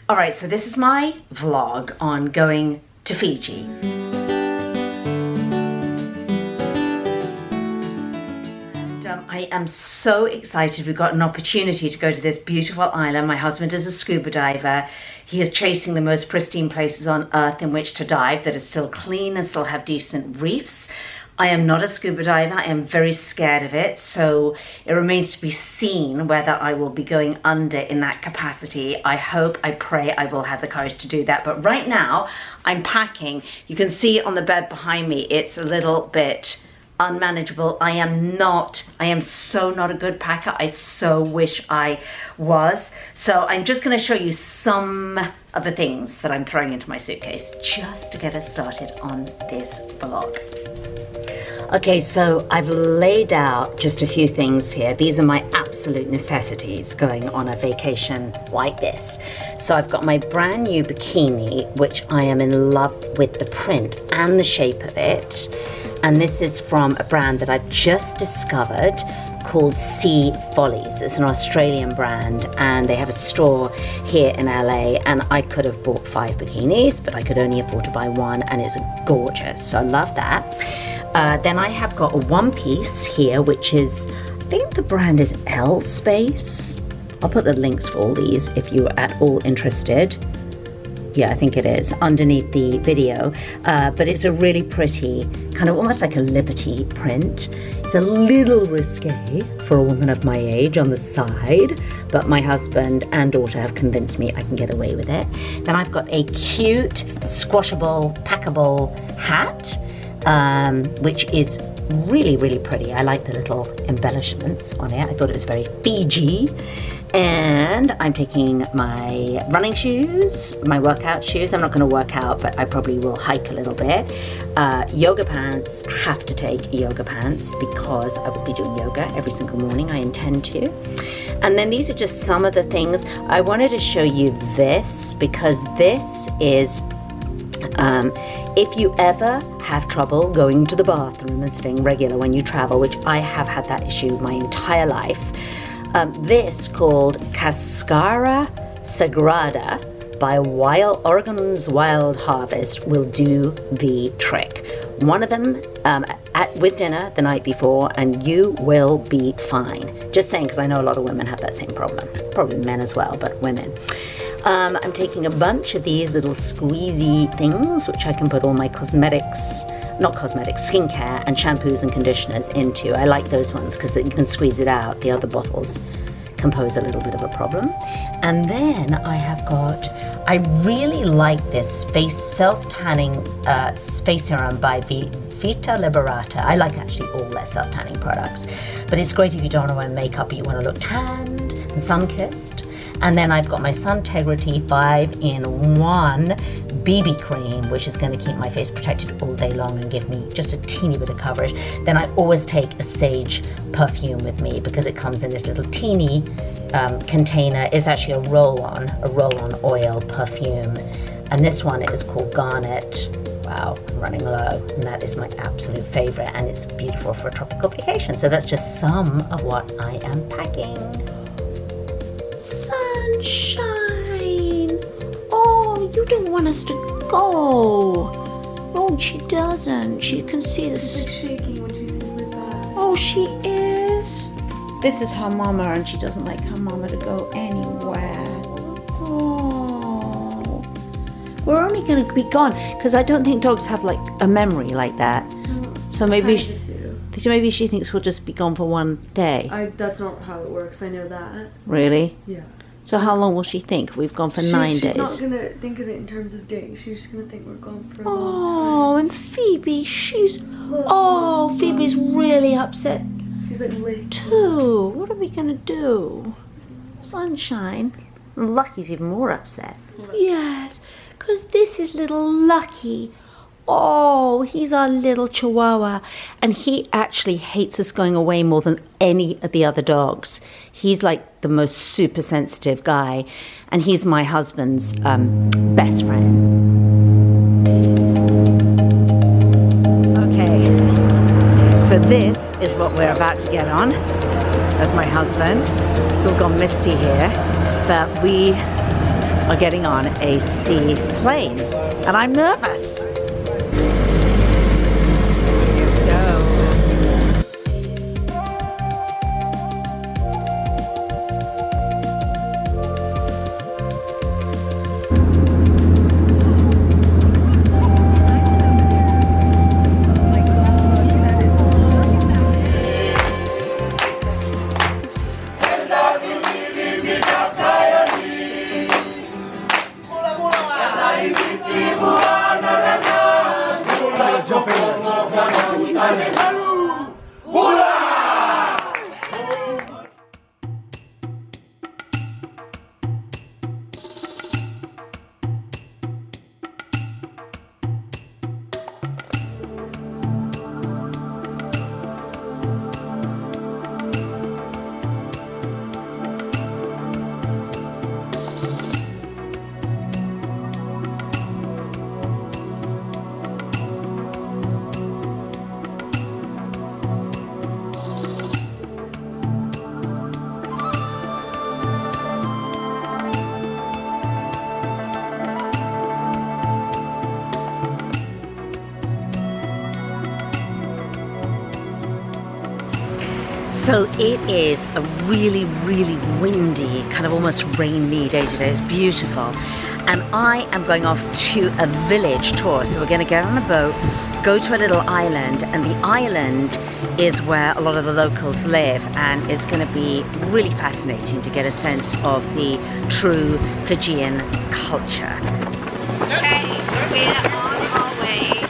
All right, so this is my vlog on going to Fiji. I am so excited. We've got an opportunity to go to this beautiful island. My husband is a scuba diver. He is chasing the most pristine places on earth in which to dive that are still clean and still have decent reefs. I am not a scuba diver. I am very scared of it, so it remains to be seen whether I will be going under in that capacity. I hope, I pray I will have the courage to do that. But right now, I'm packing. You can see on the bed behind me, it's a little bit unmanageable. I am so not a good packer. I so wish I was. So I'm just going to show you some of the things that I'm throwing into my suitcase just to get us started on this vlog. Okay, so I've laid out just a few things here. These are my absolute necessities going on a vacation like this. So I've got my brand new bikini, which I am in love with the print and the shape of it. And this is from a brand that I've just discovered called Sea Follies. It's an Australian brand and they have a store here in LA, and I could have bought 5 bikinis, but I could only afford to buy one, and it's gorgeous. So I love that. Then I have got a one piece here, which is, I think the brand is L Space. I'll put the links for all these if you're at all interested. Yeah, I think it is, underneath the video. But it's a really pretty, kind of almost like a Liberty print. It's a little risque for a woman of my age on the side, but my husband and daughter have convinced me I can get away with it. Then I've got a cute, squashable, packable hat, which is really, really pretty. I like the little embellishments on it. I thought it was very Fiji. And I'm taking my running shoes, my workout shoes. I'm not going to work out, but I probably will hike a little bit. Yoga pants, have to take yoga pants because I will be doing yoga every single morning. I intend to. And then these are just some of the things. I wanted to show you this because this is, if you ever have trouble going to the bathroom and staying regular when you travel, which I have had that issue my entire life, this called Cascara Sagrada by Oregon's Wild Harvest will do the trick. One of them with dinner the night before, and you will be fine. Just saying, because I know a lot of women have that same problem. Probably men as well, but women. I'm taking a bunch of these little squeezy things, which I can put all my skincare and shampoos and conditioners into. I like those ones because you can squeeze it out. The other bottles can pose a little bit of a problem. And then I really like this self-tanning face serum by Vita Liberata. I like actually all their self-tanning products, but it's great if you don't want to wear makeup but you want to look tanned and sun-kissed. And then I've got my Suntegrity 5-in-1 BB cream, which is going to keep my face protected all day long and give me just a teeny bit of coverage. Then I always take a sage perfume with me because it comes in this little teeny container. It's actually a roll-on oil perfume. And this one is called Garnet. Wow, I'm running low. And that is my absolute favorite. And it's beautiful for a tropical vacation. So that's just some of what I am packing. Sunshine! Oh, you don't want us to go. No, she doesn't. She can see this. She's like shaking when she sees my bag. Oh, she is. This is her mama, and she doesn't like her mama to go anywhere. Oh. We're only going to be gone because I don't think dogs have like a memory like that. So maybe she thinks we'll just be gone for one day. That's not how it works. I know that. Really? Yeah. So how long will she think? We've gone for 9 days. She's not going to think of it in terms of days. She's just going to think we're gone for a long Oh, and Phoebe, Phoebe's really upset. She's like lit. Too. What are we going to do? Sunshine. And Lucky's even more upset. Yes, because this is little Lucky. Oh, he's our little chihuahua, and he actually hates us going away more than any of the other dogs. He's like the most super sensitive guy, and he's my husband's best friend. Okay, so this is what we're about to get on. That's my husband. It's all gone misty here, but we are getting on a seaplane, and I'm nervous. So it is a really, really windy, kind of almost rainy day today. It's beautiful. And I am going off to a village tour. So we're going to get on a boat, go to a little island, and the island is where a lot of the locals live, and it's going to be really fascinating to get a sense of the true Fijian culture. Okay, we're on our way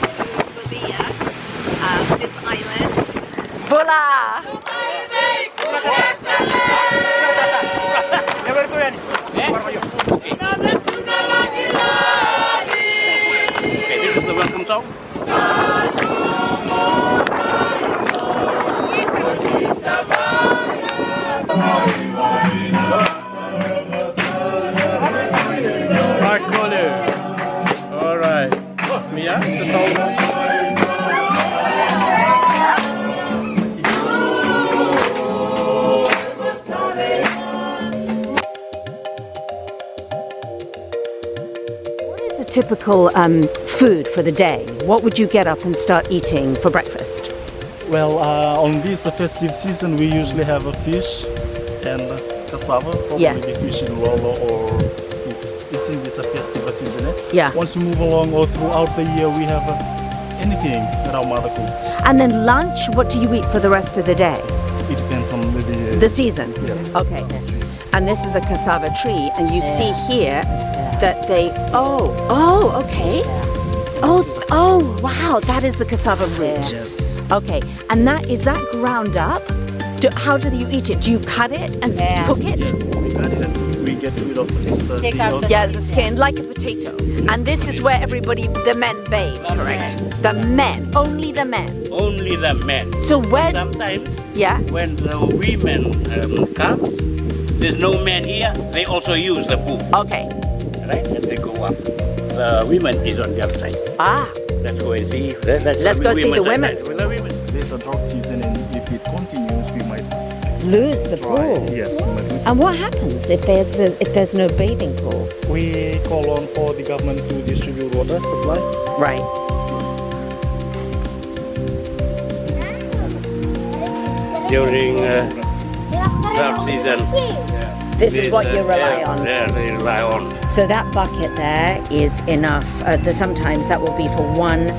to this island. Bula! Okay, this is the welcome song. All right. Mia, the song. Typical food for the day. What would you get up and start eating for breakfast? Well, on this festive season, we usually have a fish and cassava, probably the fish in lolo, or it's in this festive season. Yeah. Once we move along, or throughout the year, we have anything that our mother cooks. And then lunch, what do you eat for the rest of the day? It depends on the season? Yes. Okay. And this is a cassava tree, and you see here that they, okay. Oh, wow, that is the cassava root. Yes. Okay, and is that ground up? How do you eat it? Do you cut it and cook it? Yes, we cut it and we get rid of this. The skin, like a potato. And this is where the men bathe, correct? The men, only the men. Only the men. So when sometimes, when the women come, there's no man here. They also use the pool. Okay. Right, and they go up. The women is on the other side. Let's go and see. Let's go see the women. There's a drought season, and if it continues, we might lose the pool. Yes, we might lose. And what happens if there's no bathing pool? We call on for the government to distribute water supply. Right. During drought season. This is what you rely on. Yeah, they rely on. So that bucket there is enough. Sometimes that will be for one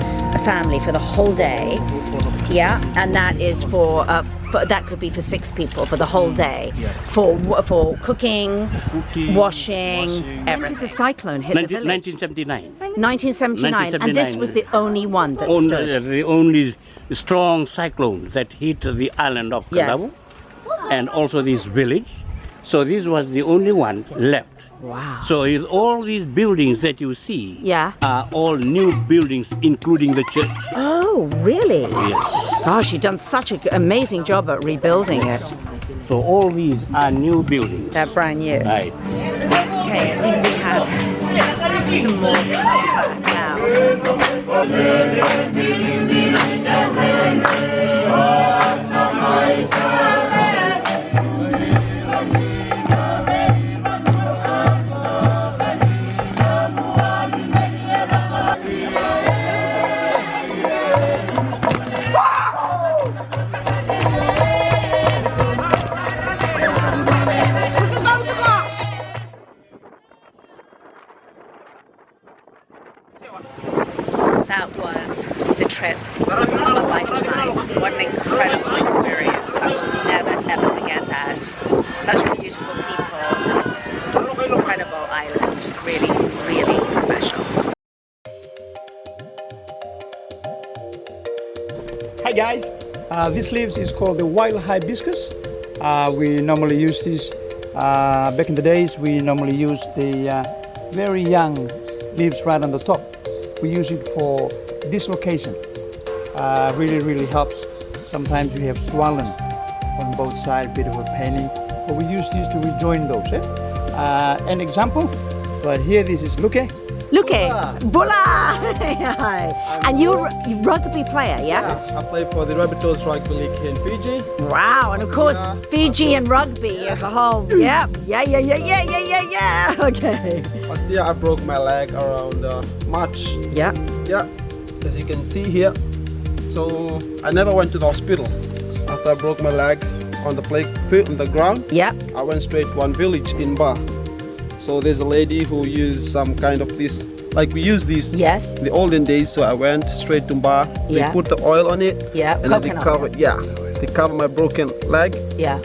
family for the whole day. Yeah, and that is for that could be for 6 people for the whole day. Yes. For cooking, washing, everything. The cyclone hit the village. 1979. 1979, and this was the only one that stood. The only strong cyclone that hit the island of Kokomo, and also this village. So this was the only one left. Wow. So all these buildings that you see are all new buildings, including the church. Oh, really? Yes. Gosh, you've done such an amazing job at rebuilding it. So all these are new buildings. They're brand new. Right. Okay, I think we have some more comfort now. That was the trip of a lifetime. What an incredible experience. I will never ever forget that. Such beautiful people, incredible island, really, really special. Hi guys, this leaves is called the wild hibiscus. We normally use this, back in the days we normally use the very young leaves right on the top. We use it for dislocation. Really helps. Sometimes you have swollen on both sides, bit of a paining. But we use this to rejoin those. An example, right here, this is Luke. Luke, Bula! And you're a rugby player, yeah? Yeah, I play for the Rabbitohs Rugby League in Fiji. Wow, and of course Fiji and rugby as a whole. Yeah. Okay. Last year I broke my leg around March. Yeah. Yeah, as you can see here. So I never went to the hospital. After I broke my leg on the ground, Yeah. I went straight to one village in Ba. So there's a lady who used some kind of this, like we use this Yes. in the olden days. So I went straight to Ba. Yeah. They put the oil on it. Yeah. And then they Coconut. they cover my broken leg. Yeah.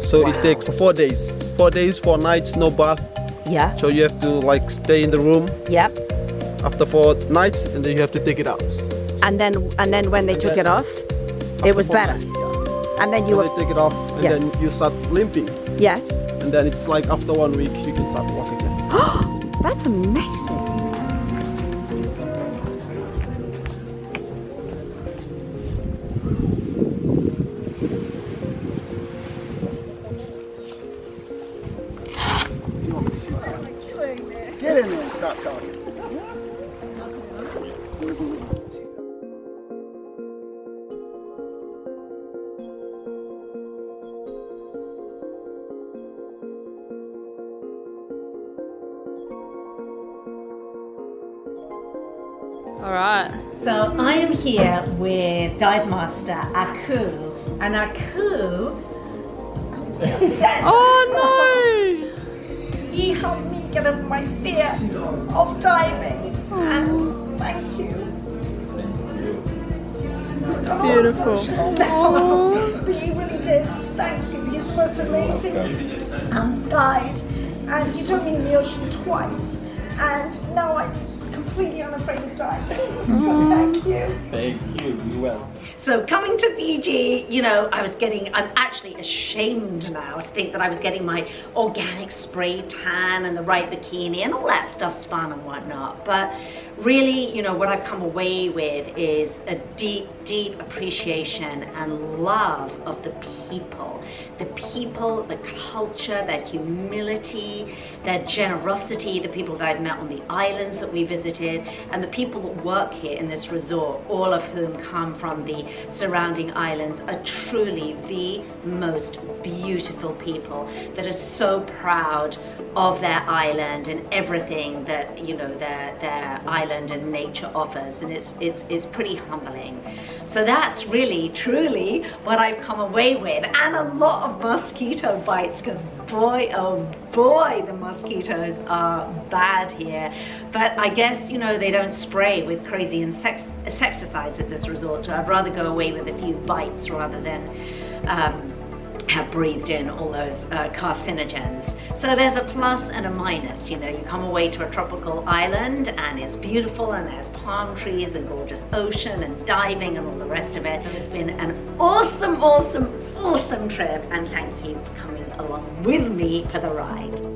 So Wow. it takes for 4 days. 4 days, 4 nights, no bath. Yeah. So you have to like stay in the room Yeah. after 4 nights, and then you have to take it out. And then when they took it off, it was better. And then you So were they take it off, and Yeah. then you start limping, yes. and then it's like after 1 week you can start walking again. That's amazing. Get in there, start talking. All right. So I am here with dive master Aku, and Aku, Oh no! he helped me get over my fear of diving, and thank you. Beautiful. But he really did. Thank you. He's the most amazing guide, and he took me in the ocean twice, and now I'm completely unafraid of diving. So thank you. Thank you, you well. So coming to Fiji, you know, I'm actually ashamed now to think that I was getting my organic spray tan and the right bikini, and all that stuff's fun and whatnot. But really, you know, what I've come away with is a deep, deep appreciation and love of the people, the culture, their humility, their generosity, the people that I've met on the islands that we visited, and the people that work here in this resort, all of whom come from the surrounding islands, are truly the most beautiful people that are so proud of their island and everything that, you know, their island and nature offers, and it's pretty humbling. So that's really truly what I've come away with, and a lot of mosquito bites, because boy oh boy, the mosquitoes are bad here. But I guess, you know, they don't spray with crazy insecticides at this resort, so I'd rather go away with a few bites rather than have breathed in all those carcinogens. So there's a plus and a minus. You know, you come away to a tropical island and it's beautiful, and there's palm trees and gorgeous ocean and diving and all the rest of it. So it's been an awesome trip, and thank you for coming along with me for the ride.